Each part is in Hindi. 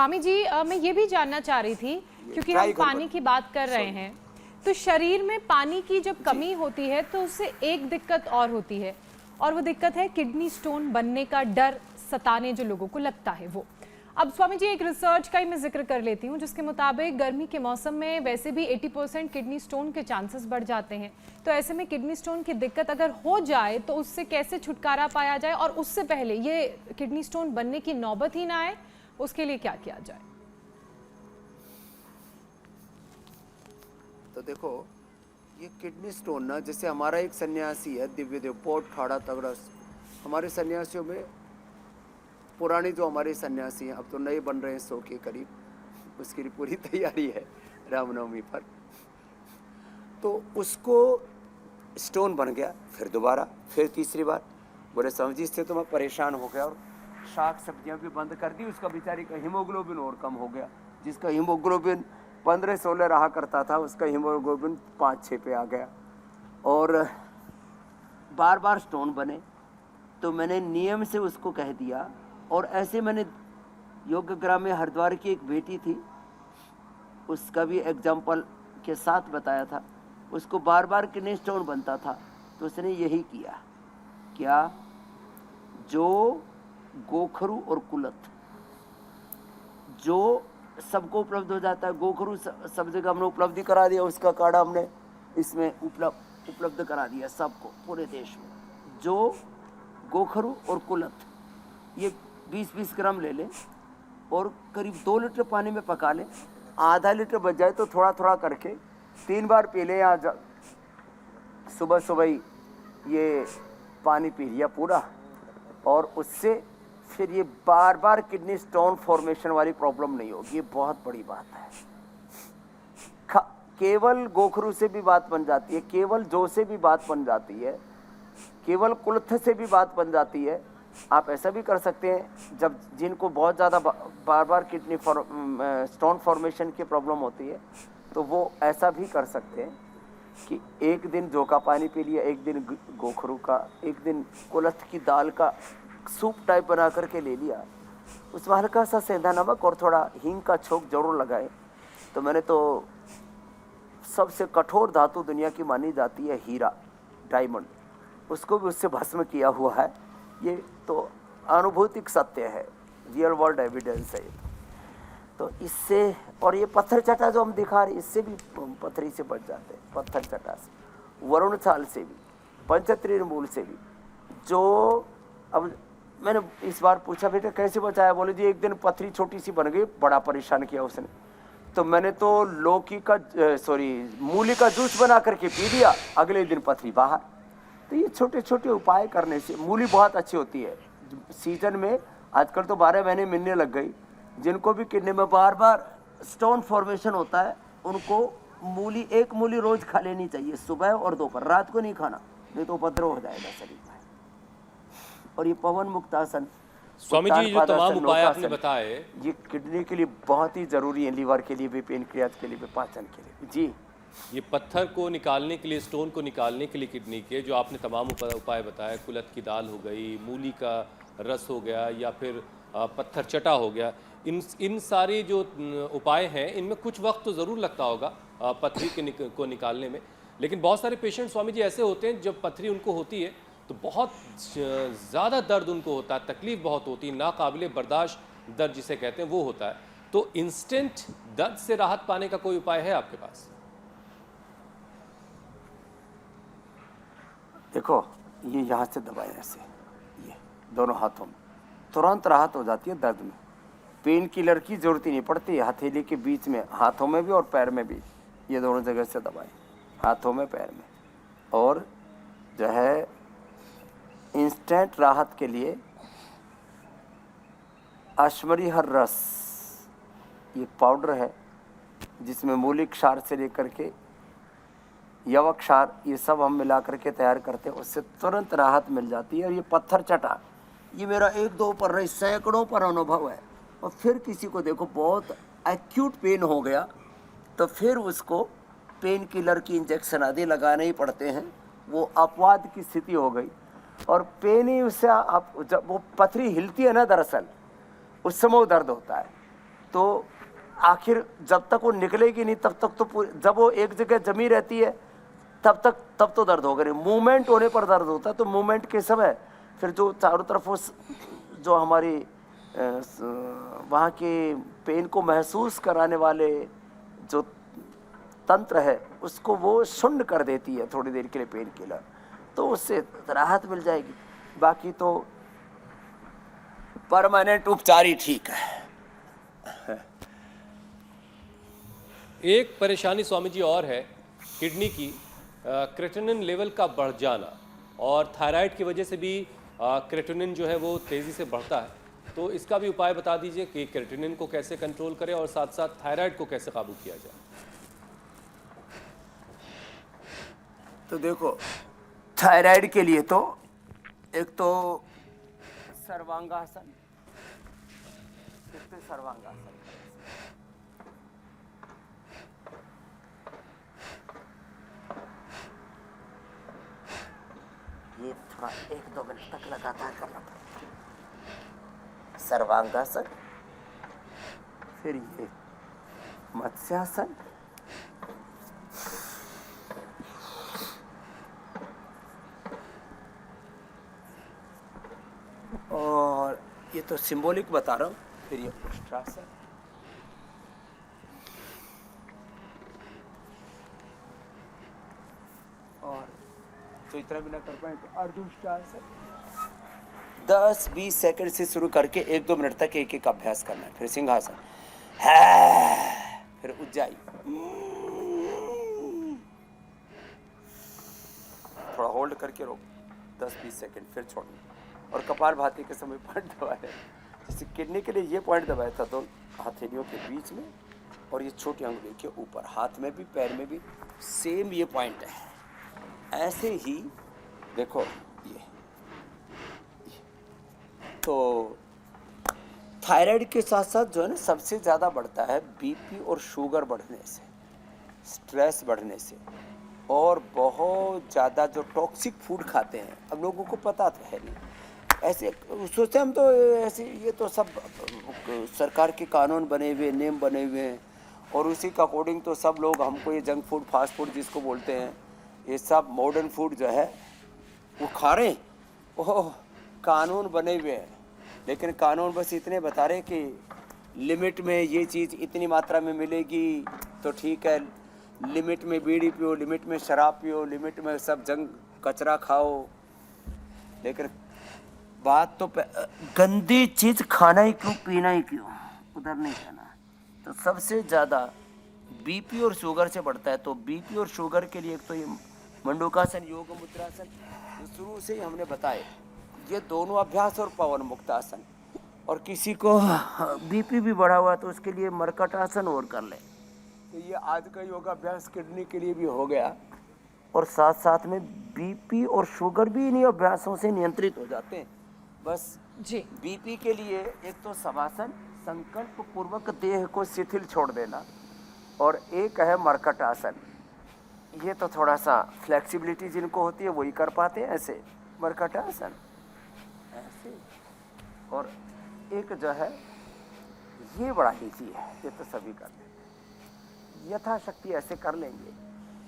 स्वामी जी मैं ये भी जानना चाह रही थी, क्योंकि हम पानी की बात कर रहे हैं, तो शरीर में पानी की जब कमी होती है तो उससे एक दिक्कत और होती है, और वो दिक्कत है किडनी स्टोन बनने का डर सताने जो लोगों को लगता है वो। अब स्वामी जी एक रिसर्च का ही मैं जिक्र कर लेती हूँ, जिसके मुताबिक गर्मी के मौसम में वैसे भी 80% किडनी स्टोन के चांसेस बढ़ जाते हैं। तो ऐसे में किडनी स्टोन की दिक्कत अगर हो जाए तो उससे कैसे छुटकारा पाया जाए, और उससे पहले ये किडनी स्टोन बनने की नौबत ही ना आए, उसके लिए क्या किया जाए? तो देखो, ये किडनी स्टोन ना, जैसे हमारा एक सन्यासी है दिव्यदेव पोट ठाड़ा तगड़ा, हमारे सन्यासियों में पुराने जो हमारे सन्यासी हैं, अब तो नए बन रहे हैं 100 के करीब, उसकी पूरी तैयारी है रामनवमी पर। तो उसको स्टोन बन गया, फिर दोबारा, फिर तीसरी बार। बोले स्वामी जी इससे तो मैं परेशान हो गया और शाक सब्जियां भी बंद कर दी, उसका बेचारी का हीमोग्लोबिन और कम हो गया। जिसका हीमोग्लोबिन 15-16 रहा करता था, उसका हीमोग्लोबिन 5-6 पे आ गया, और बार बार स्टोन बने। तो मैंने नियम से उसको कह दिया, और ऐसे मैंने योगग्राम में हरिद्वार की एक बेटी थी, उसका भी एग्जाम्पल के साथ बताया था। उसको बार बार किडनी स्टोन बनता था, तो उसने यही किया, क्या, जो गोखरू और कुलथ जो सबको उपलब्ध हो जाता है, गोखरू सब जगह हमने उपलब्धि करा दिया, उसका काढ़ा हमने इसमें उपलब्ध करा दिया सबको पूरे देश में। जो गोखरू और कुलथ ये 20-20 ग्राम ले लें और करीब 2 लीटर पानी में पका लें, आधा लीटर बच जाए तो थोड़ा थोड़ा करके 3 बार पी लें, या सुबह सुबह ही ये पानी पी लिया पूरा, और उससे फिर ये बार बार किडनी स्टोन फॉर्मेशन वाली प्रॉब्लम नहीं होगी। ये बहुत बड़ी बात है। केवल गोखरू से भी बात बन जाती है, केवल जौ से भी बात बन जाती है, केवल कुल्थ से भी बात बन जाती है। आप ऐसा भी कर सकते हैं, जब जिनको बहुत ज़्यादा बार बार किडनी स्टोन फॉर्मेशन की प्रॉब्लम होती है, तो वो ऐसा भी कर सकते हैं कि एक दिन जौ का पानी पी लिया, एक दिन गोखरू का, एक दिन कुल्थ की दाल का सूप टाइप बना करके ले लिया, उसमें हल्का सा सेंधा नमक और थोड़ा हींग का छोंक जरूर लगाए। तो मैंने तो सबसे कठोर धातु दुनिया की मानी जाती है हीरा, डायमंड, उसको भी उससे भस्म किया हुआ है। ये तो अनुभूतिक सत्य है, रियल वर्ल्ड एविडेंस है। तो इससे, और ये पत्थर चटा जो हम दिखा रहे, इससे भी पत्थरी से बच जाते हैं, पत्थर चटा से, वरुण छाल से भी, पंचत्रीर मूल से भी। जो अब मैंने इस बार पूछा, बेटा कैसे बचाया? बोले जी एक दिन पत्थरी छोटी सी बन गई, बड़ा परेशान किया उसने। तो मैंने तो लौकी का मूली का जूस बना करके पी लिया, अगले दिन पत्थरी बाहर। तो ये छोटे छोटे उपाय करने से मूली बहुत अच्छी होती है। सीजन में आजकल तो 12 महीने मिलने लग गई। जिनको भी किडनी में बार बार स्टोन फॉर्मेशन होता है, उनको मूली, एक मूली रोज खा लेनी चाहिए, सुबह और दोपहर, रात को नहीं खाना, नहीं तो उपद्रव हो जाएगा शरीर में। और ये पवन मुक्तासन, स्वामी जी जो तमाम उपाय आपने बताए, ये किडनी के लिए बहुत ही जरूरी है, लीवर के लिए भी, पेनक्रियाज के लिए भी, पाचन के लिए जी। ये पत्थर को निकालने के लिए, स्टोन को निकालने के लिए किडनी के जो आपने तमाम उपाय बताए, कुल्थ की दाल हो गई, मूली का रस हो गया, या फिर पत्थर चटा हो गया, इन सारे जो उपाय हैं, इनमें कुछ वक्त तो ज़रूर लगता होगा पथरी को निकालने में। लेकिन बहुत सारे पेशेंट स्वामी जी ऐसे होते हैं, जब पथरी उनको होती है तो बहुत ज़्यादा दर्द उनको होता है, तकलीफ बहुत होती है, नाकाबिले बर्दाश्त दर्द जिसे कहते हैं वो होता है। तो इंस्टेंट दर्द से राहत पाने का कोई उपाय है आपके पास? देखो, ये यहाँ से दबाएं, ऐसे ये दोनों हाथों में, तुरंत राहत हो जाती है दर्द में। पेन किलर की जरूरत ही नहीं पड़ती, हथेली के बीच में, हाथों में भी और पैर में भी, ये दोनों जगह से दबाएं, हाथों में, पैर में। और जो है इंस्टेंट राहत के लिए अश्वरीहर रस, ये पाउडर है जिसमें मूलिक क्षार से लेकर के यवक क्षार, ये सब हम मिला करके तैयार करते हैं, उससे तुरंत राहत मिल जाती है। और ये पत्थर चटा, ये मेरा 1-2 पर नहीं, सैकड़ों पर अनुभव है। और फिर किसी को देखो बहुत एक्यूट पेन हो गया, तो फिर उसको पेन किलर की इंजेक्शन आदि लगाने ही पड़ते हैं, वो अपवाद की स्थिति हो गई। और पेन ही उससे, आप जब वो पथरी हिलती है ना, दरअसल उस समय वो दर्द होता है। तो आखिर जब तक वो निकलेगी नहीं तब तक तो जब वो एक जगह जमी रहती है तब तो दर्द होगा नहीं। मूवमेंट होने पर दर्द होता है, तो मूवमेंट के समय फिर जो चारों तरफ उस जो हमारी वहाँ के पेन को महसूस कराने वाले जो तंत्र है उसको वो शून्य कर देती है थोड़ी देर के लिए पेन किलर, तो उससे राहत मिल जाएगी। बाकी तो परमानेंट उपचार ही ठीक है। एक परेशानी स्वामी जी और है किडनी की, क्रेटिनिन लेवल का बढ़ जाना, और थायराइड की वजह से भी क्रेटिनिन जो है वो तेज़ी से बढ़ता है। तो इसका भी उपाय बता दीजिए कि क्रेटिनिन को कैसे कंट्रोल करें और साथ साथ थायराइड को कैसे काबू किया जाए। तो देखो, थायराइड के लिए तो एक तो सर्वांगासन, सर्वांगासन ये थोड़ा 1-2 मिनट तक लगातार करना पड़ेगा। सर्वांगासन, फिर ये मत्स्यासन, और ये तो सिंबॉलिक बता रहा हूँ, फिर ये उष्ट्रासन, और तो इतना भी ना कर पाए तो अर्धउष्ट्रासन। 10-20 सेकंड से शुरू करके 1-2 मिनट तक एक एक अभ्यास करना है। फिर सिंहासन, फिर उज्जाई, थोड़ा होल्ड करके रोक 10-20 सेकंड, फिर छोड़ना। और कपालभाति के समय पॉइंट दबाया, जैसे किडनी के लिए ये पॉइंट दबाया था तो हथेलियों के बीच में और ये छोटी अंगुली के ऊपर, हाथ में भी पैर में भी सेम ये पॉइंट है। ऐसे ही देखो ये तो थायराइड के साथ साथ जो है ना सबसे ज़्यादा बढ़ता है बीपी और शुगर बढ़ने से, स्ट्रेस बढ़ने से, और बहुत ज़्यादा जो टॉक्सिक फूड खाते हैं। अब लोगों को पता तो है नहीं, ऐसे सोचते हम तो ऐसे, ये तो सब सरकार के कानून बने हुए, नियम बने हुए हैं, और उसी के अकॉर्डिंग तो सब लोग हमको ये जंक फूड, फास्ट फूड जिसको बोलते हैं, ये सब मॉडर्न फूड जो है वो खा रहे हैं। ओह, कानून बने हुए हैं, लेकिन कानून बस इतने बता रहे कि लिमिट में ये चीज़ इतनी मात्रा में मिलेगी तो ठीक है, लिमिट में बीड़ी पियो, लिमिट में शराब पियो, लिमिट में सब जंक कचरा खाओ। लेकिन बात तो गंदी चीज़ खाना ही क्यों, पीना ही क्यों, उधर नहीं जाना। तो सबसे ज़्यादा बीपी और शुगर से बढ़ता है। तो बीपी और शुगर के लिए एक तो ये मंडूकासन, योग मुद्रासन, तो शुरू से ही हमने बताए ये दोनों अभ्यास, और पवन मुक्तासन। और किसी को बीपी भी बढ़ा हुआ तो उसके लिए मरकटासन और कर ले। तो ये आज का योगाभ्यास किडनी के लिए भी हो गया, और साथ साथ में बीपी और शुगर भी इन्हीं अभ्यासों से नियंत्रित हो जाते हैं। बस जी, बीपी के लिए एक तो शवासन, संकल्प पूर्वक देह को शिथिल छोड़ देना, और एक है मरकट आसन। ये तो थोड़ा सा फ्लेक्सिबिलिटी जिनको होती है वही कर पाते हैं, ऐसे मरकट आसन ऐसे। और एक जो है ये बड़ा ईजी है, ये तो सभी करते हैं, यथाशक्ति ऐसे कर लेंगे।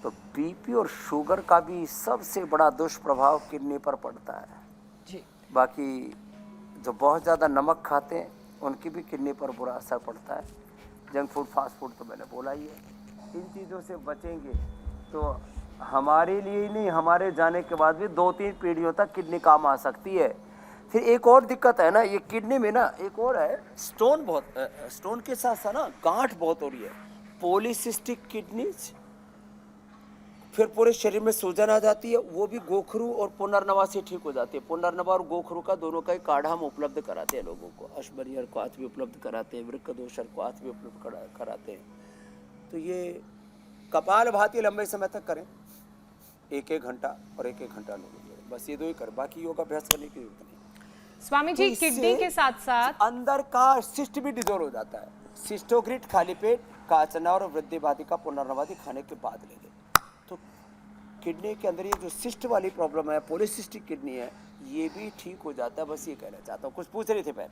तो बीपी और शुगर का भी सबसे बड़ा दुष्प्रभाव किडनी पर पड़ता है जी। बाकी जो बहुत ज़्यादा नमक खाते हैं उनकी भी किडनी पर बुरा असर पड़ता है। जंक फूड, फास्ट फूड तो मैंने बोला ही है। इन चीज़ों से बचेंगे तो हमारे लिए ही नहीं, हमारे जाने के बाद भी 2-3 पीढ़ियों तक किडनी काम आ सकती है। फिर एक और दिक्कत है ना, ये किडनी में ना एक और है, स्टोन बहुत, स्टोन के साथ साथ ना गांठ बहुत हो रही है, पॉलीसिस्टिक किडनीज। फिर पूरे शरीर में सूजन आ जाती है, वो भी गोखरू और पुनर्नवा से ठीक हो जाती है। पुनर्नवा और गोखरू का दोनों का ही काढ़ा हम उपलब्ध कराते हैं लोगों को, अश्वरियर को आज भी उपलब्ध कराते हैं, वृक्कदोषर को आज भी उपलब्ध कराते हैं। तो ये कपालभाति लंबे समय तक करें, 1-1 घंटा और 1-1 घंटा लोग, बस ये 2 ही करें, बाकी योगाभ्यास करने की जरूरत नहीं। स्वामी जी, किडनी के साथ साथ अंदर का सिस्ट भी डिजोल्व हो जाता है। सिस्टोग्रिट खाली पेट, काचना और वृद्धिवादी का पुनर्नवादी खाने के बाद ले लें तो किडनी के अंदर ये जो सिस्ट वाली प्रॉब्लम है, पॉलीसिस्टिक किडनी है, ये भी ठीक हो जाता है। बस ये कहना चाहता हूँ। कुछ पूछ रहे थे पहले?